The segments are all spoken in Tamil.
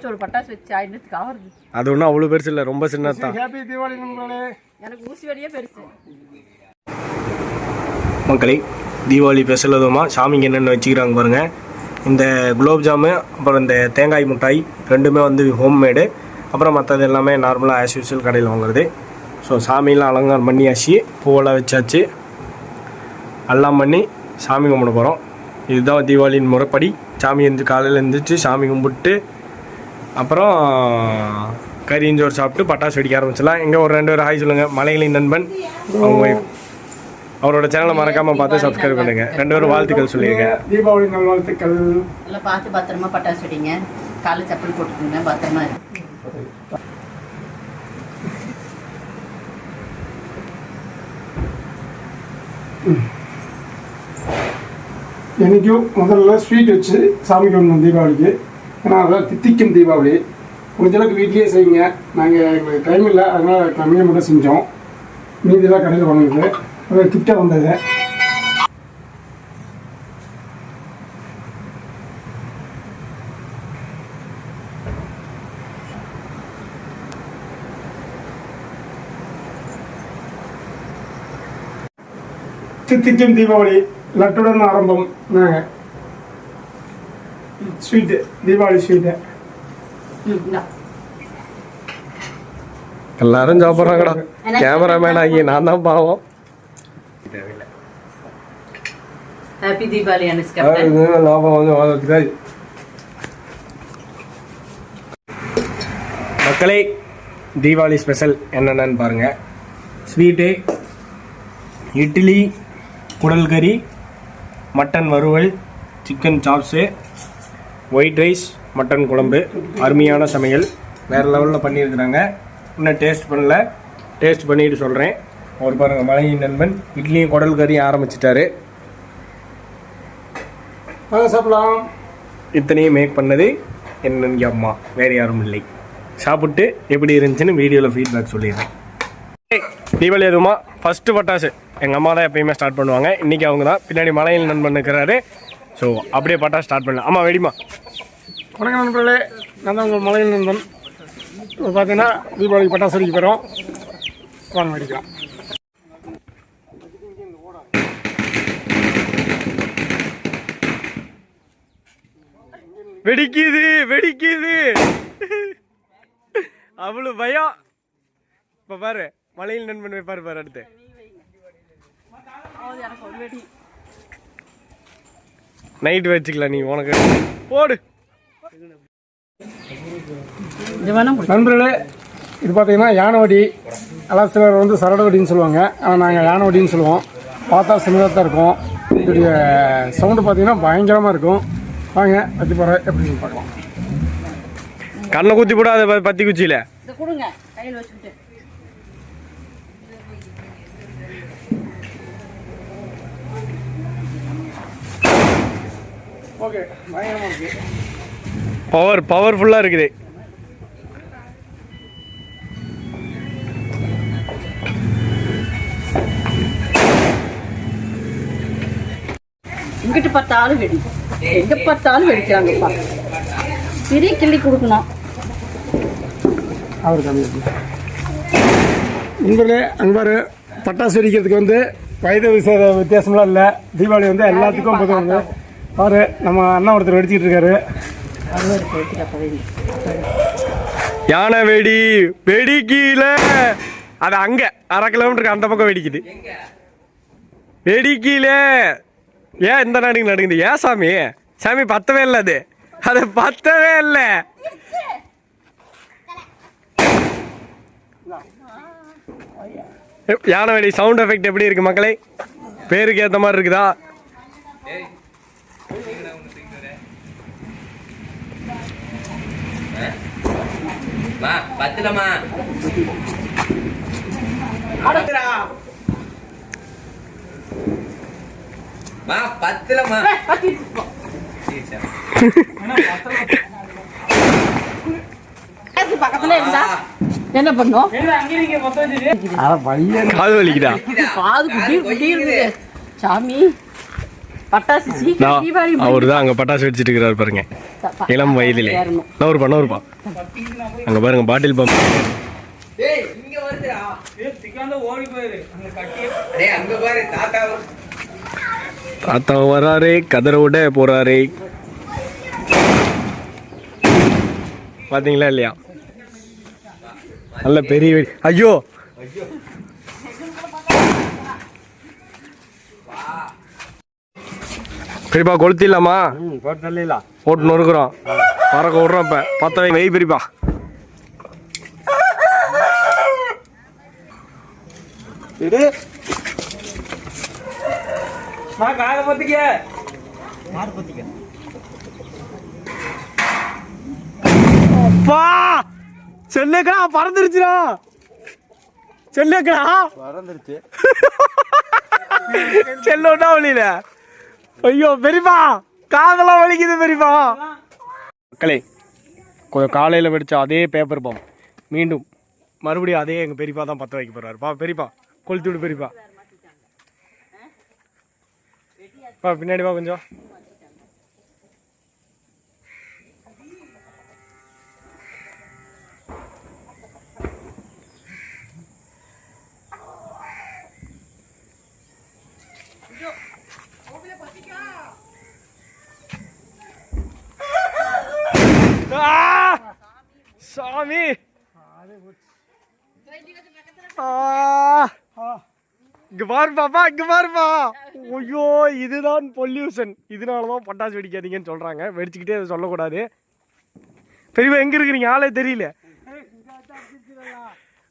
ஒரு பட்டாசு வச்சா இன்னத்துக்கு ஆவறது. அது ஒன்றும் அவ்வளோ பெருசு இல்லை, ரொம்ப சின்னதான். ஹாப்பி தீபாவளி நண்பர்களே. எனக்கு ஊசி வெடியே பெருசு. மக்களே, தீபாவளி ஸ்பெஷல் அதுமா சாமிக்கு என்னென்ன வச்சுக்கிறாங்க பாருங்கள். இந்த குலோப் ஜாமு, அப்புறம் இந்த தேங்காய் மிட்டாய் ரெண்டுமே வந்து ஹோம்மேடு. அப்புறம் மற்றது எல்லாமே நார்மலாக ஆஸ் யூஸ்வல் கடையில் வாங்குறது. ஸோ சாமியெலாம் அலங்காரம் பண்ணியாச்சு, பூவெல்லாம் வச்சாச்சு, எல்லாம் பண்ணி சாமி கும்பிட போகிறோம். இதுதான் தீபாவளியின் முறைப்படி. சாமி எழுந்து காலையில் எழுந்திரிச்சு சாமி கும்பிட்டு அப்புறம் கறிஞ்சோறு சாப்பிட்டு பட்டாசு வெடிக்க ஆரம்பிச்சிடலாம். எங்கே ஒரு 2 பேர் ஹாய் சொல்லுங்கள். மலைகளின் நண்பன் அவங்க ஒய்ஃப், அவரோட சேனலை மறக்காமல் பார்த்து சப்ஸ்கிரைப் பண்ணுங்கள். 2 பேரும் வாழ்த்துக்கள் சொல்லியிருங்க. தீபாவளி நல்வாழ்த்துக்கள். எல்லாம் பார்த்து பத்திரமா பட்டாசு வெடிங்க. காலை செப்பல் போட்டுக்கோங்க, பத்திரமா இருக்கு. என்றைக்கும் முதல்ல ஸ்வீட் வச்சு சாமி கும்பிடணும் தீபாவளிக்கு. ஏன்னா அதெல்லாம் தித்திக்கும் தீபாவளி. முடிஞ்ச அளவுக்கு வீட்லேயே செய்யுங்க. நாங்கள் எங்களுக்கு டைம் இல்லை, அதனால் கம்மியாக மட்டும் செஞ்சோம். மீதியெல்லாம் கடையில் வாங்குது. அது கிட்ட வந்தது. தித்திக்கும் தீபாவளி லட்டுடன் ஆரம்பம். நாங்கள் ஸ்வீட்டு, தீபாவளி ஸ்வீட்டு எல்லாரும் சாப்பிட்றாங்கடா. கேமராமேன் ஆகி நான் தான் பாவம். ஹாப்பி தீபாவளி அனுஷ்கா. லாபம் வந்து மக்களே, தீபாவளி ஸ்பெஷல் என்னென்னு பாருங்கள். ஸ்வீட்டு, இட்லி, குடல் கறி, மட்டன் வறுவல், chicken chops, white rice, mutton குழம்பு. அருமையான சமையல், வேறு லெவலில் பண்ணியிருக்கிறாங்க. இன்னும் டேஸ்ட் பண்ணல, டேஸ்ட் பண்ணிட்டு சொல்கிறேன். ஒரு பாருங்கள், மலையின் நண்பன் இட்லியும் குடல் கறியும் ஆரம்பிச்சிட்டாரு. சாப்பிடலாம். இத்தனையும் மேக் பண்ணது என்னங்க அம்மா, வேறு யாரும் இல்லை. சாப்பிட்டு எப்படி இருந்துச்சுன்னு வீடியோவில் ஃபீட்பேக் சொல்லிடுறேன். தீபாவளி அதுமா ஃபஸ்ட்டு பட்டாசு எங்கள் அம்மா தான் எப்பயுமே ஸ்டார்ட் பண்ணுவாங்க. இன்றைக்கி அவங்க தான் பின்னாடி மலையில் நண்பன் இருக்கிறாரு. ஸோ அப்படியே பட்டாசு ஸ்டார்ட் பண்ணலாம். அம்மா வெடிமா. வணக்கம் நண்பர்களே, நான் தான் உங்கள் மலையில் நண்பன். இப்போ பார்த்தீங்கன்னா தீபாவளிக்கு பட்டாசு வெடிக்க போகிறோம். வாங்க வெடிக்கலாம். வெடிக்குது வெடிக்குது, அவ்வளோ பயம். இப்போ பாரு, மலையில் நண்பன் வைப்பாரு பாரு. அடுத்து நைட் வச்சுக்கலாம், நீ உனக்கு போடு. நண்பர்களே, இது பார்த்தீங்கன்னா யானை வடி. எல்லாம் சிலர் வந்து சரட வடின்னு சொல்லுவாங்க, ஆனால் நாங்கள் யானை வடின்னு சொல்லுவோம். பார்த்தா சின்னதாக தான் இருக்கும். இதோடைய சவுண்டு பார்த்தீங்கன்னா பயங்கரமாக இருக்கும். வாங்க பற்றி போகிற எப்படின்னு பார்க்கலாம். கண்ணை குத்தி போட அதை பற்றி குச்சியில் கொடுங்க, கையில் வச்சுட்டு. ஓகே, பயங்கரமாக இருக்குது. பவர்ஃபுல்லாக இருக்குது. இங்கிட்டு பார்த்தாலும் வெடி, எங்கே பார்த்தாலும் வெடிக்கிறாங்கப்பா. பெரிய கிள்ளி கொடுக்கணும். அவர் கம்மி நண்பர்களே, அங்கே பட்டாசு வெடிக்கிறதுக்கு வந்து வயது வித்தியாசம்லாம் இல்லை. தீபாவளி வந்து எல்லாத்துக்கும் பொதுவாங்க. பாரு, நம்ம அண்ணா ஒருத்தர் வெடிச்சிட்டு இருக்காரு. யானை வெடி வெடிக்கல, அது அங்கே 1/2 கிலோமீட்டருக்கு அந்த பக்கம் வெடிக்குது. வெடிக்கல. ஏன் இந்த நாடுங்க நடுங்குது? ஏன் சாமி? சாமி பத்தவே இல்லை, அது பத்தவே இல்லை. யானை வெடி சவுண்ட் எஃபெக்ட் எப்படி இருக்கு மக்களே? பேருக்கு ஏற்ற மாதிரி இருக்குதா? பத்துலமா பத்துலமா பக்கத்துல இருந்தா என்ன பண்ணும்? காது வலிக்குதா? காது குட்டி குட்டி இருக்குது சாமி. பட்டாசு சீக்கிரம் தீபாவளி அவர் தான் அங்கே பட்டாசு வெடிச்சிட்டு இருக்கிறார் பாருங்க, இளம் வயதிலே. நூறுபா அங்கே பாருங்க பாட்டில் பம்ப். டேய் இங்க வருதுடா. ஓடி போயிரு. அங்க கட்டி. டேய் அங்க பாரு தாத்தா வராரே, கதற விட போறாரே. பாத்தீங்களா இல்லையா? நல்ல பெரிய வெடி. ஐயோ பெரியப்பா கொளுத்திடலாமா? போட்டு நொறுக்குறோம், பறக்க விட்றோம். இப்போ பத்த வை பெரியப்பா. செல்லுக்கா பறந்துருச்சுடா, செல்லுக்கா பறந்துருச்சு. செல்லோட்டா வழியில. ஐயோ பெரியப்பா, காதெல்லாம் வலிக்குது பெரியப்பா. மக்களே, கொஞ்சம் காலையில் வெடிச்ச அதே பேப்பர் பம்ப் மீண்டும் மறுபடியும் அதே எங்கள் பெரியப்பா தான் பற்ற வைக்க போகிறாரு. பா பெரியப்பா கொளுத்தி விடு பெரியப்பா. பா பின்னாடி வா கொஞ்சம். சாமி, இங்க பாருப்பா, இங்க பாருப்பா. ஐயோ இதுதான் பொல்யூஷன். இதனாலதான் பட்டாசு வெடிக்காதீங்கன்னு சொல்றாங்க. வெடிச்சுக்கிட்டே அதை சொல்லக்கூடாது. பெரியவா எங்க இருக்கிறீங்க? ஆளே தெரியல.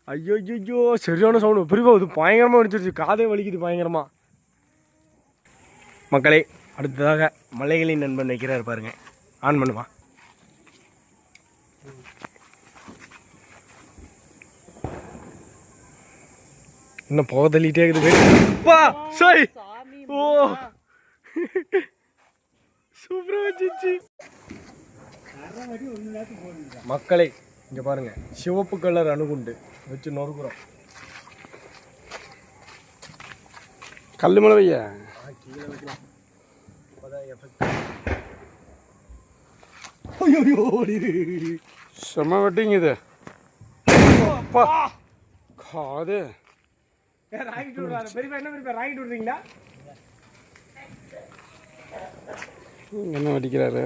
ஐயோ ஐயோ சரியான சவுண்டு பெரியவா. இது பயங்கரமா வெடிச்சிருச்சு, காதே வலிக்குது பயங்கரமா. மக்களே, அடுத்ததாக மலைகளின் நண்பன் வைக்கிறாரு பாருங்க. ஆன் பண்ணுவா. இன்னும் போக தள்ளிட்டே இருக்குது. ஓ சூப்பரா வச்சிச்சு. மக்களை இங்க பாருங்க, சிவப்பு கலர் அணுகுண்டு வச்சு நொறுக்குறோம். கல் மலை வையா செம்ம வெட்டிங்க இது. காது என்ன வெடிக்கிறாரு?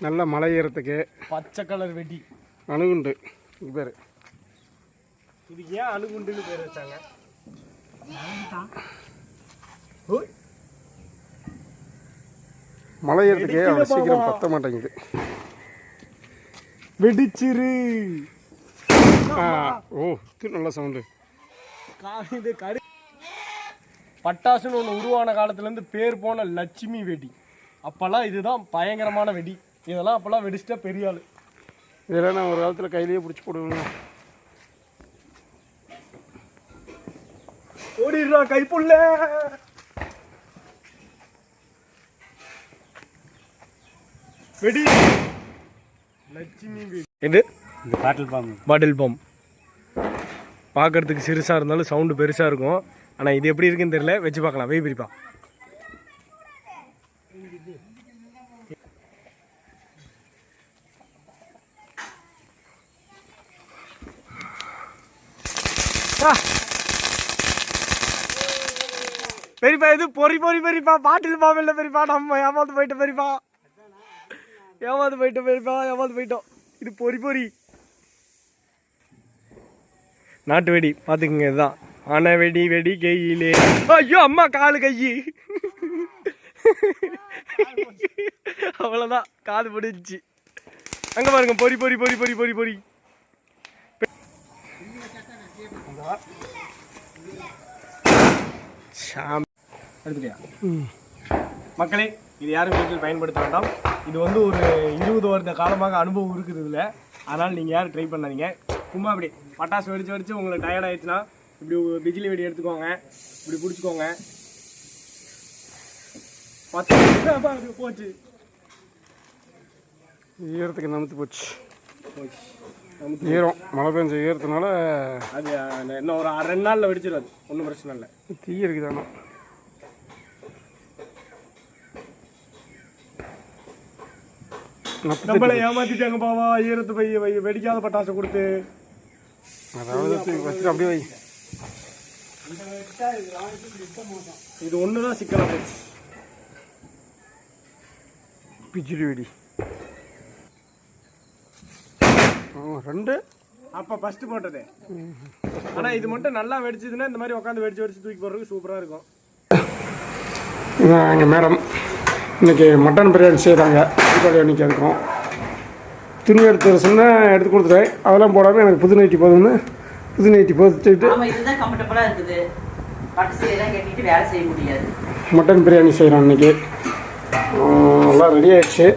நல்ல மலை ஏறத்துக்கு பச்சை கலர் வெடி அணுகுண்டு பேரு. இதுக்கு ஏன் அணுகுண்டுன்னு பேர் வச்சாங்க? மலை ஏறத்துக்கு அவ்வளோ சீக்கிரம் பத்த மாட்டேங்குது. வெடிச்சிரு. ஓ இது நல்ல சவுண்டு. இது கரு பட்டாசுன்னு ஒன்று உருவான காலத்துலேருந்து பேர் போன லட்சுமி வெடி. அப்போல்லாம் இதுதான் பயங்கரமான வெடி. இதெல்லாம் அப்போல்லாம் வெடிச்சிட்டா பெரிய ஆள். இதெல்லாம் நான் ஒரு காலத்தில் கையிலேயே பிடிச்சி போடுவேங்க. ஓடிடுறா கைப்புள்ள. வெடி லட்சுமி வெடி. இது பாட்டில் பம்ப் பார்க்கறதுக்கு சிறுசாக இருந்தாலும் சவுண்டு பெருசாக இருக்கும். ஆனால் இது எப்படி இருக்குன்னு தெரியல. வச்சு பார்க்கலாம். வெய் பிரிப்பா. பெரியப்பா இது பொறி பொறி பெரியப்பா. பாட்டில் பாம்பு இல்லை பெரியப்பா. நம்ம ஏமாந்து போயிட்டோம் பெரியப்பா. ஏமாந்து போயிட்டோம் பெரியப்பா. ஏமாந்து போயிட்டோம். இது பொறி பொறி நாட்டு வெடி. பார்த்துக்குங்க, இதுதான் ஆன வெடி. வெடி கையிலே. ஐயோ அம்மா காலு கை. அவ்வளோதான், காது பிடிச்சி. அங்கே பாருங்க, பொறி பொறி பொறி பொறி பொறி பொறி. மக்களே, இது யாரும் வீட்டில் பயன்படுத்த வேண்டாம். இது வந்து ஒரு 20 வருட காலமாக அனுபவம் இருக்குது இதில். அதனால் நீங்கள் யாரும் ட்ரை பண்ணாதீங்க. சும்மா அப்படி பட்டாசு வெடிச்சு வெடிச்சு உங்களுக்கு டயர்ட் ஆயிடுச்சுன்னா இப்படி பிஜிலி வெடி எடுத்துக்கோங்க. இப்படி பிடிச்சிக்கோங்க. 10 போச்சு. ஈரத்துக்கு நமத்து போச்சு. ஈரம் மழை பெஞ்ச ஈரத்தினால அது இன்னும் ஒரு 2 நாளில் வெடிச்சிடும். அது ஒன்றும் பிரச்சனை இல்லை. தீ இருக்குதானோ நம்மளை ஏமாத்திட்டாங்க பாவா. ஈரத்து போய் வெடிக்காத பட்டாசு கொடுத்து. அதாவது வச்சுட்டு அப்படியே வை. இது ஒன்று தான் சிக்கலாக போச்சு. பிச்சிடி வெடி 2 அப்போ ஃபஸ்ட்டு போட்டது. ஆனால் இது மட்டும் நல்லா வெடிச்சதுன்னா இந்த மாதிரி உட்காந்து வெடிச்சு தூக்கி போடுறதுக்கு சூப்பராக இருக்கும். எங்கள் மேடம் இன்றைக்கி மட்டன் பிரியாணி செய்கிறாங்க. தீபாவளி அன்றைக்கி இருக்கும். துணி எடுத்து சொன்னால் எடுத்து கொடுத்துட்டேன். அதெல்லாம் போடாமல் எனக்கு புது நைட்டி போதும்னு புது நைட்டி போட்டுட்டு இதுதான் கம்ஃபர்டபுளாக இருக்குது. பட்டு செய்யலாம் கட்டிட்டு வேலை செய்ய முடியாது. மட்டன் பிரியாணி செய்கிறோம் இன்றைக்கி. நல்லா ரெடி ஆகிடுச்சு.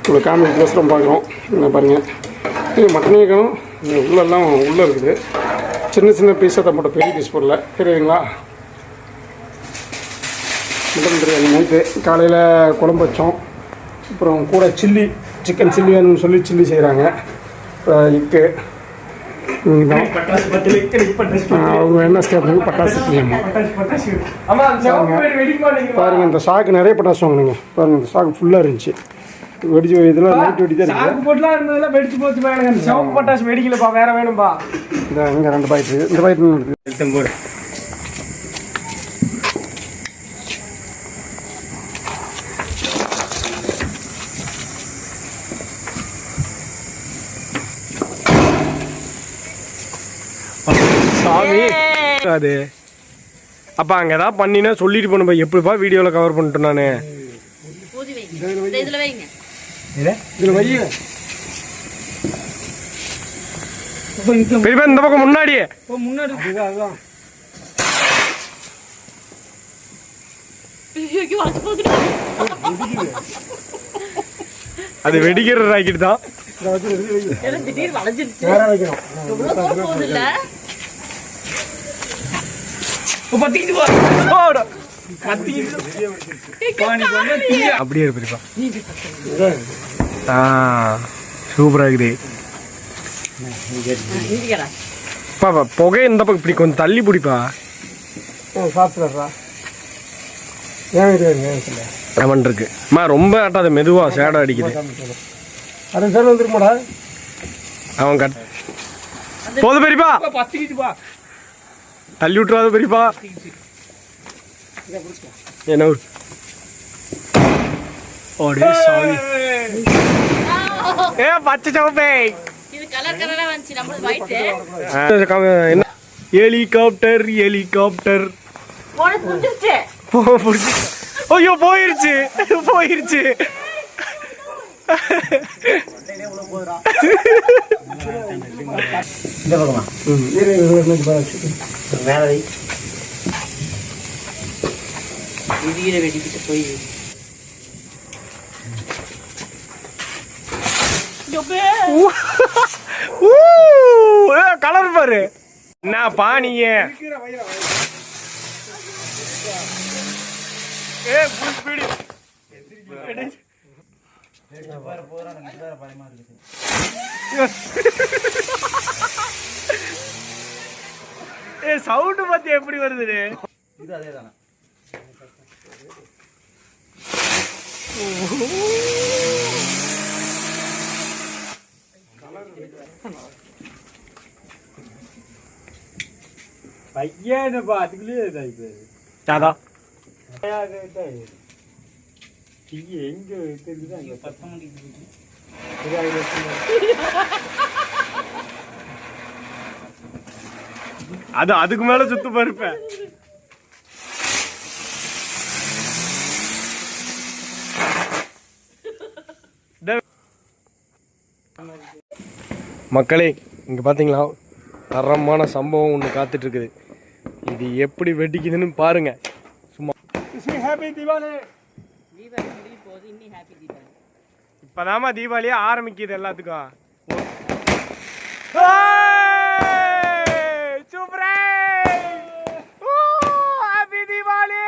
உங்களுக்கு காமிக்கிறோம் பார்க்குறோம். என்ன பாருங்கள், இது மட்டன் வைக்கணும். உள்ளெல்லாம் உள்ளே இருக்குது. சின்ன சின்ன பீஸாக தான் போட்ட, பெரிய பீஸ் போடல. தெரியுதுங்களா? மட்டன் பிரியாணி நைட்டு காலையில் குழம்பு வச்சோம். அப்புறம் கூட சில்லி சிக்கன் சில்லி வேணும்னு சொல்லி சில்லி செய்கிறாங்க. இக்கு அவங்க என்ன ஸ்டேப்னுங்க பட்டாசு செய்யணும். பாருங்கள், இந்த சாக்கு நிறைய பட்டாசு வாங்கினுங்க. பாருங்கள், இந்த சாக்கு ஃபுல்லாக இருந்துச்சு. வெடிச்சு இதெல்லாம் நைட் வெடி தான் இருக்குது. போட்டுலாம் இருந்ததெல்லாம் வெடிச்சு போச்சு. அந்த சிவப்பு பட்டாசு வெடிக்கலப்பா, வேற வேணும்பா. இந்த இங்கே 2 பாக்கெட் இருக்குது. இந்த பாக்கெட் இருக்குது. போடு. சாமி அது அப்பா அங்கே ஏதாவது பண்ணினா சொல்லிட்டு போனப்பா. எப்படிப்பா வீடியோவில் கவர் பண்ணிட்டேன் நான். இதில் வைங்க. இதில் வை. பெரியப்பா இந்த பக்கம் முன்னாடியே முன்னாடி அதுதான் அது வெடிக்கிற ராக்கெட் தான். திடீர் வளைஞ்சிருச்சு. வேற வைக்கணும். அப்படியே இருப்பா. சூப்பரா இருக்குது. பாப்பா புகை இந்த பக்கம் இப்படி கொஞ்சம் தள்ளி பிடிப்பா. சாப்பிட்றா ஏன் லெமன் இருக்கு. ரொம்ப ஆட்டாத, மெதுவா சேடா அடிக்குது. அது சார் வந்துருமாடா. அவன் கட் போது பெரியப்பா. தள்ளி விட்டுறாத பெரியப்பா. என்ன சாமி பச்சை சவப்பே. என்ன ஹெலிகாப்டர் ஹெலிகாப்டர். ஐயோ போயிருச்சு போயிருச்சு. இந்த பக்கமா மேலே இடிகிற வெடிக்கிட்டு போய் கலர் பாரு. என்ன பானிய சவுண்ட் பத்தி எப்படி வருது? இது அதேதானே. பையனப்பா அதுக்குள்ளேயே இதாயிப்போது. அதான் எங்க தெரியுது அது அதுக்கு மேல சுத்து பருப்பேன். மக்களே இங்க பாத்தீங்களா, தரமான சம்பவம் ஒன்று காத்துட்டு இருக்குது. இது எப்படி வெடிக்குதுன்னு பாருங்க. சும்மா ஹாப்பி தீபாவளி. இப்பதாமா தீபாவளியே ஆரம்பிக்குது எல்லாத்துக்கும். ஹாப்பி தீபாவளி.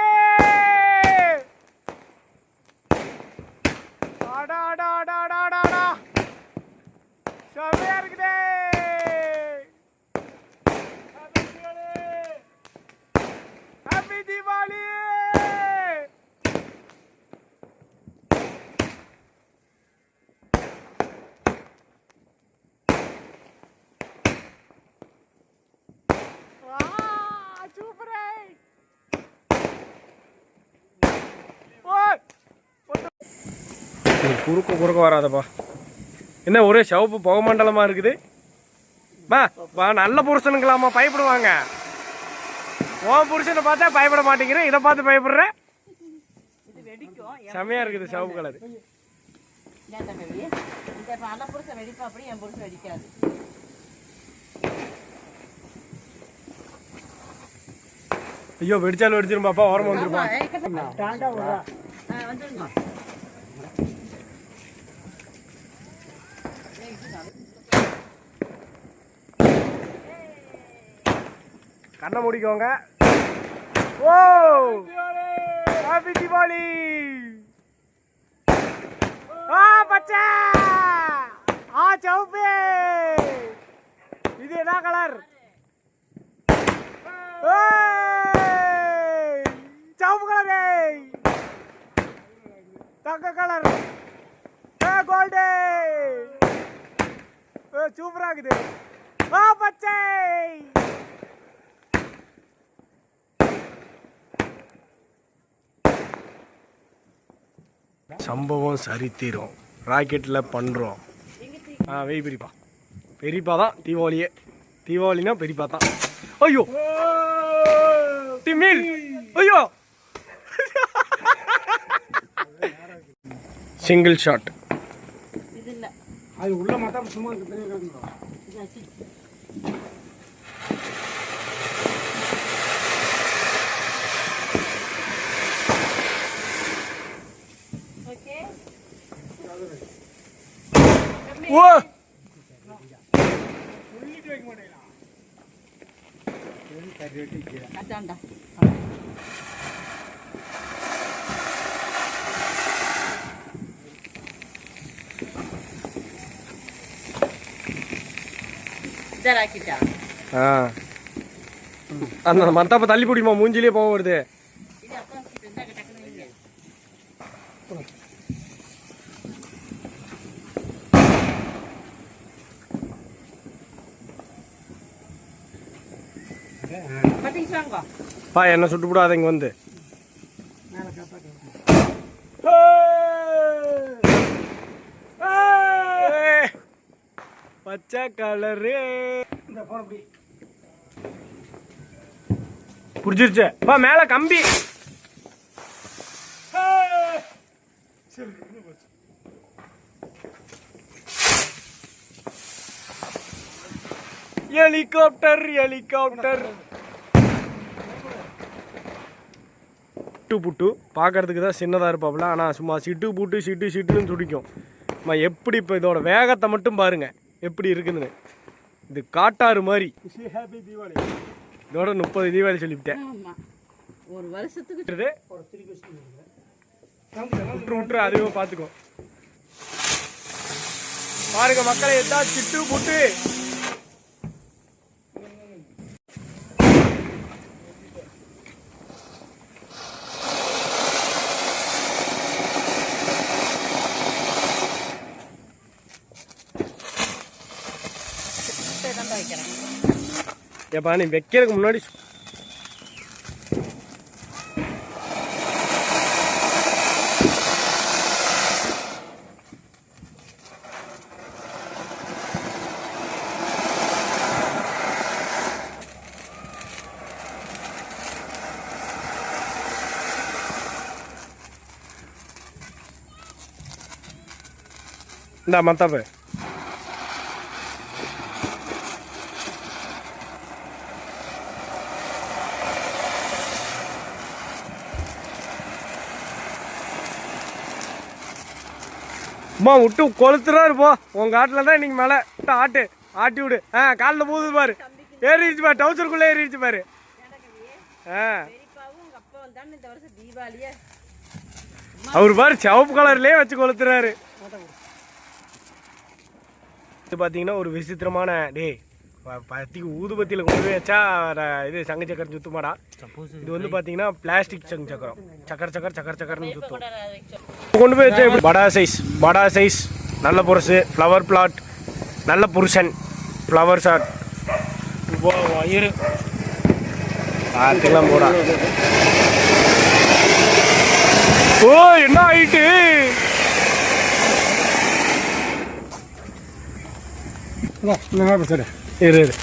குறுக்க வராதப்பா. என்ன ஒரே சிவப்பு புகை மண்டலமாக இருக்குது. வா நல்ல புருஷனுங்களாமா பயப்படுவாங்க. உன் புருஷனை பார்த்தா பயப்பட மாட்டேங்கிறேன், இதை பார்த்து பயப்படுறேன். செமையாக இருக்குது சிவப்பு கலர். ஐயோ வெடிச்சாலும் வெடிச்சிரும் பாப்பா, ஓரமாக வந்துருப்பான். கண்ணை முடிக்கோங்க. ஓ ஹாப்பி தீபாவளி. பச்சை சிவப்பு. இது என்ன கலர்? சிவப்பு கலர், தங்க கலர், கோல்டு. சூப்பரா இருக்குது. பச்சை. சம்பவம் சரித்திரம் ராக்கெட்டில் பண்ணுறோம். வெய் பெரியப்பா. பெரியப்பா தான் தீபாவளியே. தீபாவளினா பெரியப்பா தான். ஐயோ திமில். ஐயோ சிங்கிள் ஷாட். அது உள்ள மாட்டா சும்மா ஓ அந்த மத்தாப்ப தள்ளி பிடிமா, மூஞ்சிலே போக வருது. பா என்ன சுட்டு விடாத இங்க வந்து. பச்சை கலரு புரிஞ்சிருச்சு. பா மேல கம்பி. Helicopter helicopter. சிட்டு புட்டு பார்க்கறதுக்கு தான் சின்னதாக இருப்பாப்புல, ஆனால் சும்மா சிட்டு புட்டு சிட்டு சிட்டுன்னு துடிக்கும். எப்படி இப்போ இதோட வேகத்தை மட்டும் பாருங்க எப்படி இருக்குதுன்னு. இது காட்டாறு மாதிரி. இதோட 30 தீபாவளி சொல்லிவிட்டேன். ஒரு வருஷத்துக்கு விட்டுரு அதுவே பார்த்துக்கோ. பாருங்க மக்களை, எதாவது சிட்டு புட்டு. ஏப்பா நீ வைக்கிறதுக்கு முன்னாடி இந்த மத்தாப்பு அம்மா விட்டு கொளுத்துறாரு. போ உங்க காட்டில் தான் இன்னைக்கு மேலே ஆட்டு ஆட்டி விடு. காலில் போகுது பாரு, ஏறிடுச்சு பாரு, டவுசருக்குள்ளே ஏறிடுச்சு பாரு. அவர் பாரு சிவப்பு கலர்லேயே வச்சு கொளுத்துறாரு. இது பார்த்தீங்கன்னா ஒரு விசித்திரமான டே பத்திக்கு ஊதுபத்தியில் கொண்டு போய் வச்சா இது சங்கு சக்கரம் சுத்துமாடா. இது வந்து பார்த்தீங்கன்னா பிளாஸ்டிக் சங்கு சக்கரம், சக்கரன்னு சுத்தும். கொண்டு போய் வச்சா படா சைஸ் நல்ல புருஷு, ஃப்ளவர் பிளாட், நல்ல புருஷன், ஃப்ளவர் ஷாட். வயிறு பார்த்துக்கலாம் போடா. ஓ என்ன ஆயிட்டு இந்த மாதிரி பேசுகிறேன். இரு இரு.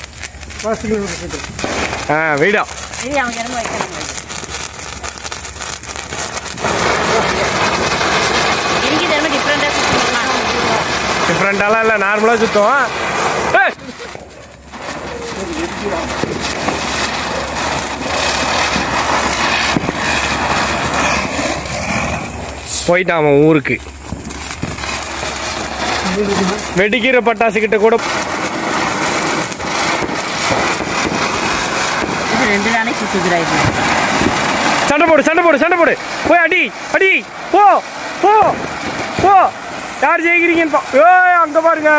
வெயிடா இது அவங்க இறங்க வைக்கிறாங்க. எனக்கு இது டிஃப்ரெண்டாக சுற்றலாம். டிஃப்ரெண்டாலாம் இல்லை, நார்மலாக சுற்றுவோம். போயிட்டான் அவன் ஊருக்கு. வெடிக்கிற பட்டாசு கிட்ட கூட இது 2 நாளைக்கு சுற்றுகிறாங்க. சண்டை போடு சண்டை போடு சண்டை போடு. போய் அடி அடி. போ போ போ. யார் ஜெயிக்கிறீங்கன்னு ஏய் அங்கே பாருங்க.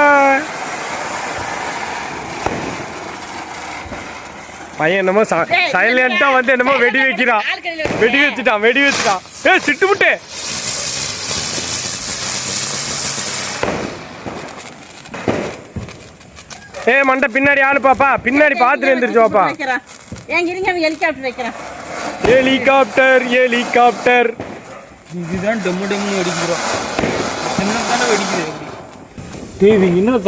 பையன் என்னமோ சைலண்டா வந்து என்னமோ வெடி வைக்கிறான். வெடி வச்சுட்டான். சிட்டு விட்டு. மண்டை பின்னாடி ஆளு பாப்பா. பின்னாடி பார்த்துட்டு எழுந்திரிச்சு பாப்பா. ஹெலிகாப்டர் வைக்கிறேன். ஹெலிகாப்டர் இதுதான் டம்மு டம்முன்னு வெடிக்கிறோம். என்ன தானே வெடிக்குது டிவி இன்னும்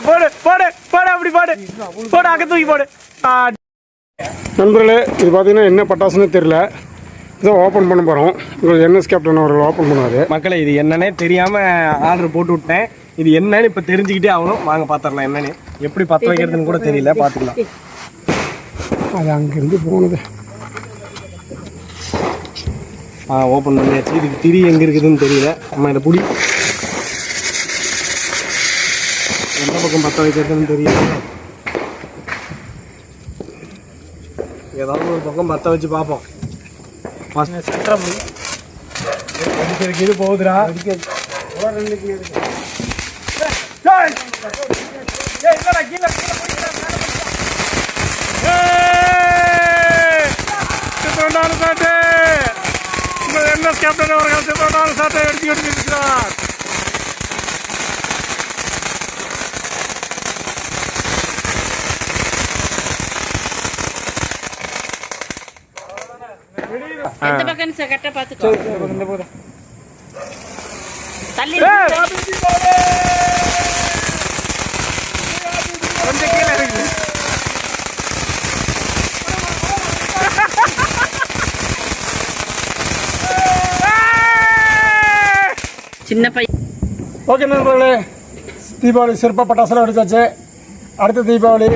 போடு போடு போடு. அப்படி போடு போடு. அங்கே தூக்கி போடு. நண்பர்களே, இது பார்த்தீங்கன்னா என்ன பட்டாசுன்னு தெரியல. இதை ஓப்பன் பண்ண போகிறோம். உங்களுக்கு என்எஸ் கேப்டன் அவர்கள் ஓப்பன் பண்ணுவார். மக்களை, இது என்னன்னே தெரியாமல் ஆர்டர் போட்டு விட்டேன். இது என்னன்னு இப்போ தெரிஞ்சுக்கிட்டே ஆகணும். வாங்க பார்த்துடலாம். என்னன்னு எப்படி பற்ற வைக்கிறதுன்னு கூட தெரியல. பார்த்துக்கலாம். அது அங்கேருந்து போனது. ஓப்பன் பண்ணியாச்சு. இதுக்கு திரி எங்கே இருக்குதுன்னு தெரியல. நம்ம இதை பிடி. எந்த பக்கம் பற்ற வைக்கிறதுன்னு தெரியல. ஏதாவது ஒரு பக்கம் பற்ற வச்சு பார்ப்போம். இது போகுதுடா. கேப்டன் அவர்கள் சாட்டை எடுத்து இருக்கிறார். எந்த பக்கம் கரெக்டா பாத்துக்கோ. தள்ளி கொஞ்சம் கீழே இருக்கு. சின்ன பையன். ஓகே நண்பர்களே, தீபாவளி சிறப்பாக பட்டாசுலாம் வெடிச்சாச்சு. அடுத்த தீபாவளி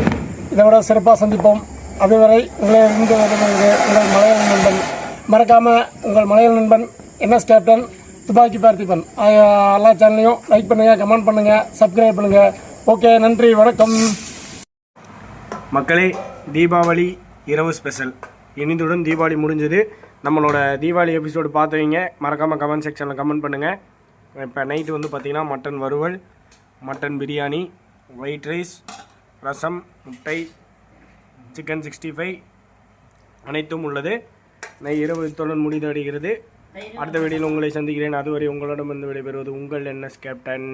இதை விட சிறப்பாக சந்திப்போம். அதுவரை உங்களை இருந்து உங்கள் மலையாள நண்பன். மறக்காமல் உங்கள் மலையாள நண்பன் என்எஸ் கேப்டன் துப்பாக்கி பார்த்திபன். எல்லா சேனலையும் லைக் பண்ணுங்கள், கமெண்ட் பண்ணுங்கள், சப்ஸ்கிரைப் பண்ணுங்கள். ஓகே, நன்றி, வணக்கம். மக்களே, தீபாவளி இரவு ஸ்பெஷல் இனிதுடன் தீபாவளி முடிஞ்சது. நம்மளோட தீபாவளி எபிசோடு பார்த்தவங்க மறக்காமல் கமெண்ட் செக்ஷனில் கமெண்ட் பண்ணுங்கள். இப்போ நைட்டு வந்து பார்த்திங்கன்னா மட்டன் வறுவல், மட்டன் பிரியாணி, ஒயிட் ரைஸ், ரசம், முட்டை, சிக்கன் 65 அனைத்தும் உள்ளது. இரவு இத்துடன் முடிவடைகிறது. அடுத்த வீடியோவில் உங்களை சந்திக்கிறேன். அதுவரை உங்களிடம் வந்து விடைபெறுவது உங்கள் என்எஸ் கேப்டன்.